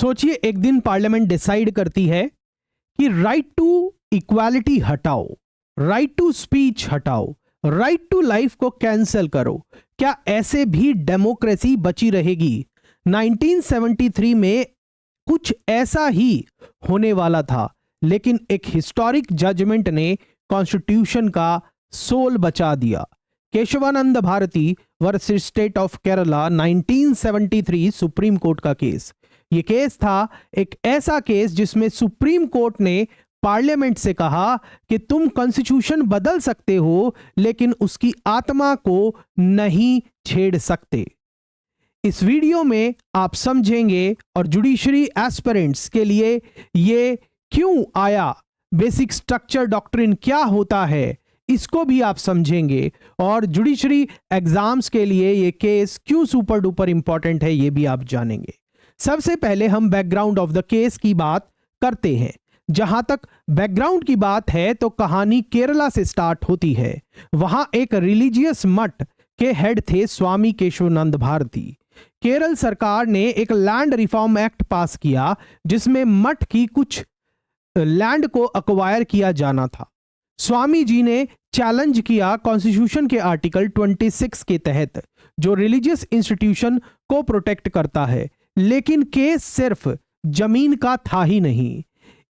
सोचिए, एक दिन पार्लियामेंट डिसाइड करती है कि राइट टू इक्वालिटी हटाओ, राइट टू स्पीच हटाओ, राइट टू लाइफ को कैंसिल करो। क्या ऐसे भी डेमोक्रेसी बची रहेगी? 1973 में कुछ ऐसा ही होने वाला था, लेकिन एक हिस्टोरिक जजमेंट ने कॉन्स्टिट्यूशन का सोल बचा दिया। Keshavananda Bharati versus state of Kerala 1973 supreme court का केस। यह केस था एक ऐसा केस जिसमें सुप्रीम कोर्ट ने पार्लियामेंट से कहा कि तुम कॉन्स्टिट्यूशन बदल सकते हो, लेकिन उसकी आत्मा को नहीं छेड़ सकते। इस वीडियो में आप समझेंगे और जुडिशरी एस्पिरेंट्स के लिए ये क्यों आया, बेसिक स्ट्रक्चर डॉक्ट्रिन क्या होता है, इसको भी आप समझेंगे, और जुडिशरी एग्जाम्स के लिए ये केस क्यों सुपर डुपर इंपॉर्टेंट है ये भी आप जानेंगे। सबसे पहले हम बैकग्राउंड ऑफ द केस की बात करते हैं। जहां तक बैकग्राउंड की बात है तो कहानी केरला से स्टार्ट होती है। वहां एक रिलीजियस मठ के हेड थे स्वामी केशवानंद भारती। केरल सरकार ने एक लैंड रिफॉर्म एक्ट पास किया जिसमें मठ की कुछ लैंड को अक्वायर किया जाना था। स्वामी जी ने चैलेंज किया कॉन्स्टिट्यूशन के आर्टिकल 26 के तहत, जो रिलीजियस इंस्टीट्यूशन को प्रोटेक्ट करता है। लेकिन केस सिर्फ जमीन का था ही नहीं,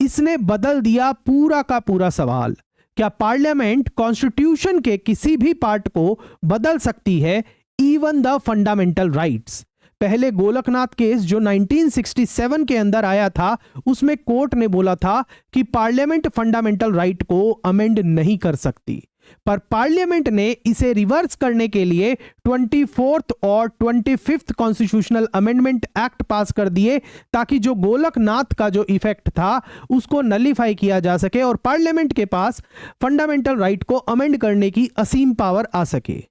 इसने बदल दिया पूरा का पूरा सवाल। क्या पार्लियामेंट कॉन्स्टिट्यूशन के किसी भी पार्ट को बदल सकती है, इवन द फंडामेंटल राइट्स? पहले गोलकनाथ केस जो 1967 के अंदर आया था, उसमें कोर्ट ने बोला था कि पार्लियामेंट फंडामेंटल राइट को अमेंड नहीं कर सकती, पर पार्लियामेंट ने इसे रिवर्स करने के लिए 24th और 25th कॉन्स्टिट्यूशनल अमेंडमेंट एक्ट पास कर दिए, ताकि जो गोलकनाथ का जो इफेक्ट था उसको नलिफाई किया जा सके और पार्लियामेंट के पास फंडामेंटल राइट को अमेंड करने की असीम पावर आ सके।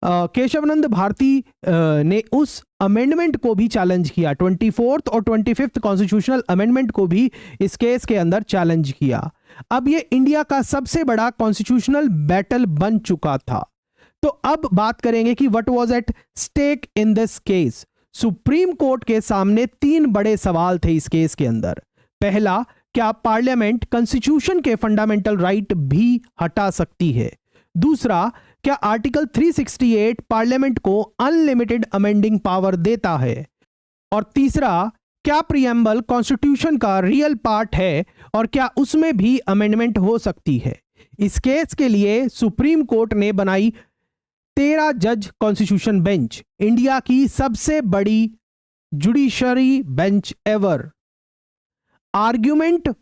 केशवानंद भारती ने उस अमेंडमेंट को भी चैलेंज किया, 24th और 25th कॉन्स्टिट्यूशनल अमेंडमेंट को भी इस केस के अंदर चैलेंज किया। अब ये इंडिया का सबसे बड़ा कॉन्स्टिट्यूशनल बैटल बन चुका था। तो अब बात करेंगे कि what was at stake in this case. Supreme court के सामने 3 बड़े सवाल थे इस केस के अंदर। पहला, क्या पार्लियामेंट कॉन्स्टिट्यूशन के फंडामेंटल राइट भी हटा सकती है? दूसरा, क्या आर्टिकल 368 पार्लियामेंट को अनलिमिटेड अमेंडिंग पावर देता है? और तीसरा, क्या प्रीएम्बल कॉन्स्टिट्यूशन का रियल पार्ट है और क्या उसमें भी अमेंडमेंट हो सकती है? इस केस के लिए सुप्रीम कोर्ट ने बनाई 13 जज कॉन्स्टिट्यूशन बेंच, इंडिया की सबसे बड़ी जुडिशरी बेंच एवर। आर्ग्यूमेंट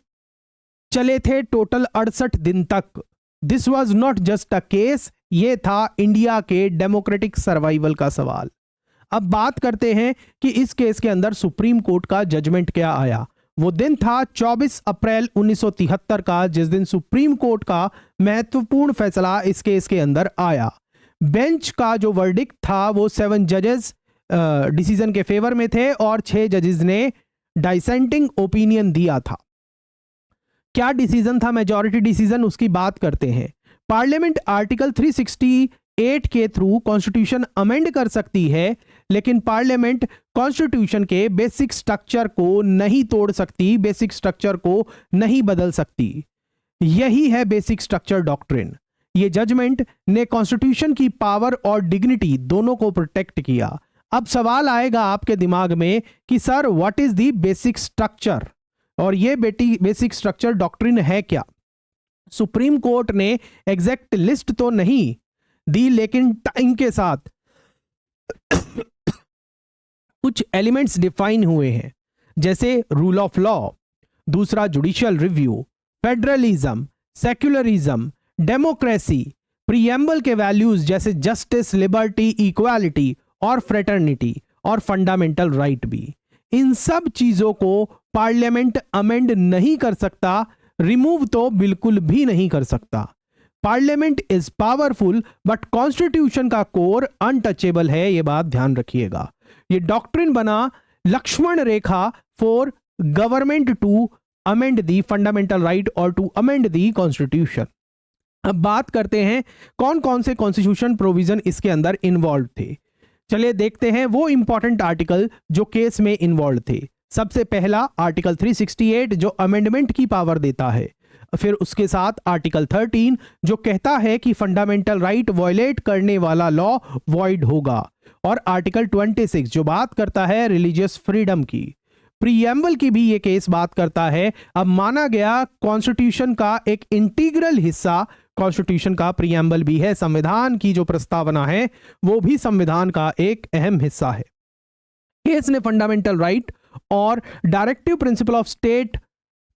चले थे टोटल 68 दिन तक। This was not just a case, ये था इंडिया के डेमोक्रेटिक सर्वाइवल का सवाल। अब बात करते हैं कि इस केस के अंदर सुप्रीम कोर्ट का जजमेंट क्या आया। वो दिन था 24 अप्रैल 1973 का, जिस दिन सुप्रीम कोर्ट का महत्वपूर्ण फैसला इस केस के अंदर आया। बेंच का जो वर्डिक्ट था वो 7 जजेस डिसीजन के फेवर में थे और 6 जजेस ने डिसेंटिंग ओपिनियन दिया था। क्या डिसीजन था? मेजॉरिटी डिसीजन, उसकी बात करते हैं। पार्लियामेंट आर्टिकल 368 के थ्रू कॉन्स्टिट्यूशन अमेंड कर सकती है, लेकिन पार्लियामेंट कॉन्स्टिट्यूशन के बेसिक स्ट्रक्चर को नहीं तोड़ सकती, बेसिक स्ट्रक्चर को नहीं बदल सकती। यही है बेसिक स्ट्रक्चर डॉक्ट्रिन। ये जजमेंट ने कॉन्स्टिट्यूशन की पावर और डिग्निटी दोनों को प्रोटेक्ट किया। अब सवाल आएगा आपके दिमाग में कि sir what is the basic structure, और ये बेसिक स्ट्रक्चर डॉक्ट्रिन है क्या? सुप्रीम कोर्ट ने एग्जैक्ट लिस्ट तो नहीं दी, लेकिन टाइम के साथ कुछ एलिमेंट्स डिफाइन हुए हैं, जैसे रूल ऑफ लॉ, दूसरा judicial review, federalism, secularism, democracy, preamble के वैल्यूज जैसे जस्टिस, लिबर्टी, इक्वालिटी और फ्रेटर्निटी, और फंडामेंटल राइट भी। इन सब चीजों को पार्लियामेंट अमेंड नहीं कर सकता, रिमूव तो बिल्कुल भी नहीं कर सकता। Parliament is powerful but constitution का कोर अनटचेबल है, यह बात ध्यान रखिएगा। ये डॉक्ट्रिन बना Lakshman Rekha for government to amend the fundamental right और टू अमेंड दी कॉन्स्टिट्यूशन। अब बात करते हैं कौन कौन से कॉन्स्टिट्यूशन प्रोविजन इसके अंदर इन्वॉल्व थे। चलिए देखते हैं वो इंपॉर्टेंट आर्टिकल जो केस में इन्वॉल्व थे। सबसे पहला आर्टिकल 368 जो अमेंडमेंट की पावर देता है, फिर उसके साथ आर्टिकल 13 जो कहता है कि फंडामेंटल राइट वॉयलेट करने वाला लॉ वॉइड होगा, और आर्टिकल 26 जो बात करता है रिलीजियस फ्रीडम की। प्रीएम्बल की भी ये केस बात करता है, अब माना गया कॉन्स्टिट्यूशन का एक इंटीग्रल हिस्सा, कॉन्स्टिट्यूशन का प्रीएम्बल भी है, संविधान की जो प्रस्तावना है वो भी संविधान का एक अहम हिस्सा है। केस ने फंडामेंटल राइट और directive principle of state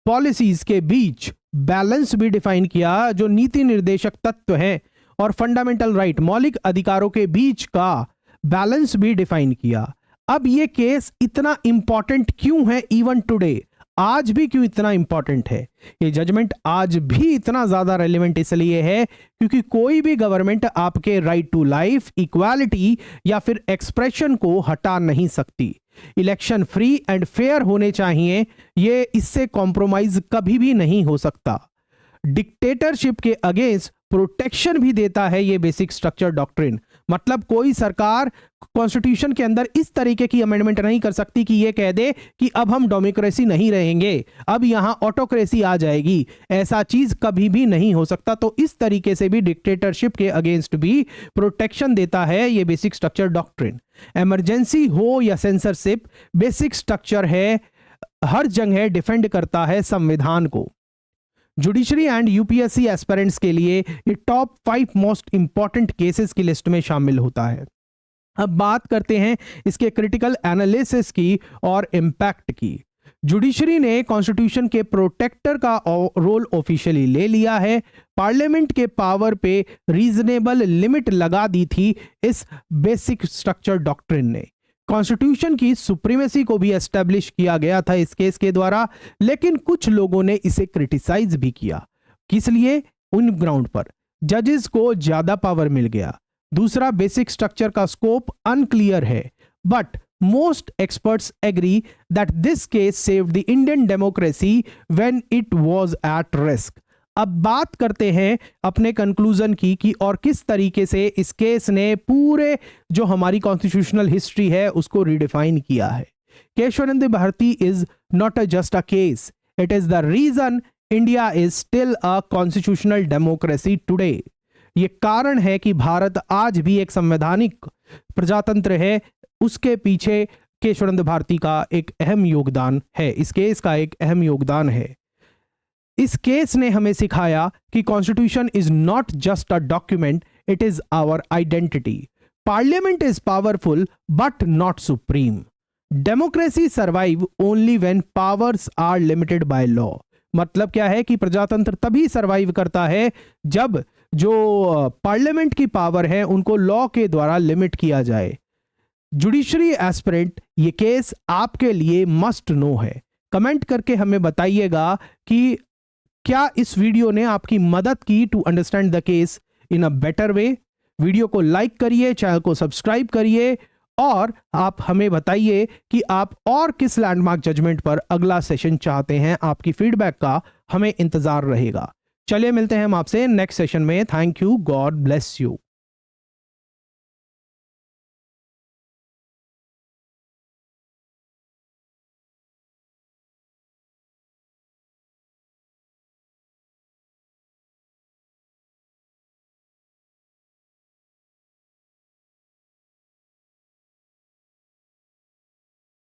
policies के बीच बैलेंस भी डिफाइन किया, जो नीति निर्देशक तत्व हैं और फंडामेंटल राइट मौलिक अधिकारों के बीच का बैलेंस भी डिफाइन किया। अब ये केस इतना इंपॉर्टेंट क्यों है इवन टुडे, आज भी क्यों इतना इंपॉर्टेंट है? ये जजमेंट आज भी इतना ज्यादा रेलेवेंट इसलिए है क्योंकि कोई भी गवर्नमेंट आपके राइट टू लाइफ, इक्वालिटी या फिर एक्सप्रेशन को हटा नहीं सकती। इलेक्शन फ्री एंड फेयर होने चाहिए, ये इससे कॉम्प्रोमाइज कभी भी नहीं हो सकता। डिक्टेटरशिप के अगेंस्ट प्रोटेक्शन भी देता है ये बेसिक स्ट्रक्चर डॉक्ट्रिन। मतलब कोई सरकार कॉन्स्टिट्यूशन के अंदर इस तरीके की अमेंडमेंट नहीं कर सकती कि ये कह दे कि अब हम डेमोक्रेसी नहीं रहेंगे, अब यहां ऑटोक्रेसी आ जाएगी, ऐसा चीज कभी भी नहीं हो सकता। तो इस तरीके से भी डिक्टेटरशिप के अगेंस्ट भी प्रोटेक्शन देता है ये बेसिक स्ट्रक्चर डॉक्ट्रिन। इमरजेंसी हो या सेंसरशिप, बेसिक स्ट्रक्चर है, हर जगह डिफेंड करता है संविधान को। जुडिशरी एंड यूपीएससी एस्पिरेंट्स के लिए ये टॉप 5 मोस्ट इंपॉर्टेंट केसेस की लिस्ट में शामिल होता है। अब बात करते हैं इसके क्रिटिकल एनालिसिस की और इम्पैक्ट की। जुडिशरी ने कॉन्स्टिट्यूशन के प्रोटेक्टर का रोल ऑफिशियली ले लिया है। पार्लियामेंट के पावर पे रीजनेबल लिमिट लगा दी थी इस बेसिक स्ट्रक्चर डॉक्ट्रिन ने। कॉन्स्टिट्यूशन की सुप्रीमेसी को भी एस्टेब्लिश किया गया था इस केस के द्वारा, लेकिन कुछ लोगों ने इसे क्रिटिसाइज भी किया। किस लिए? उन ग्राउंड पर जजेस को ज्यादा पावर मिल गया। दूसरा, बेसिक स्ट्रक्चर का स्कोप अनक्लियर है, but most experts agree that this case saved the Indian democracy when it was at risk. अब बात करते हैं अपने कंक्लूजन की कि और किस तरीके से इस केस ने पूरे जो हमारी कॉन्स्टिट्यूशनल हिस्ट्री है उसको रिडिफाइन किया है। Keshavananda Bharati is not just a case, it is the reason India is still a constitutional democracy today. ये कारण है कि भारत आज भी एक संवैधानिक प्रजातंत्र है, उसके पीछे केशवानंद भारती का एक अहम योगदान है, इस केस का एक अहम योगदान है। इस केस ने हमें सिखाया कि constitution is not just a document, it is our identity. Parliament is powerful but not supreme. Democracy survive only when powers are limited by law. मतलब क्या है कि प्रजातंत्र तभी सर्वाइव करता है जब जो पार्लियामेंट की पावर है उनको लॉ के द्वारा लिमिट किया जाए। जुडिशरी एस्पिरेंट, ये केस आपके लिए मस्ट नो है। कमेंट करके हमें बताइएगा कि क्या इस वीडियो ने आपकी मदद की to understand the case in a better way. Video को लाइक करिए, चैनल को सब्सक्राइब करिए और आप हमें बताइए कि आप और किस लैंडमार्क जजमेंट पर अगला सेशन चाहते हैं। आपकी फीडबैक का हमें इंतजार रहेगा। चलिए मिलते हैं हम आपसे नेक्स्ट सेशन में। Thank you, God bless you.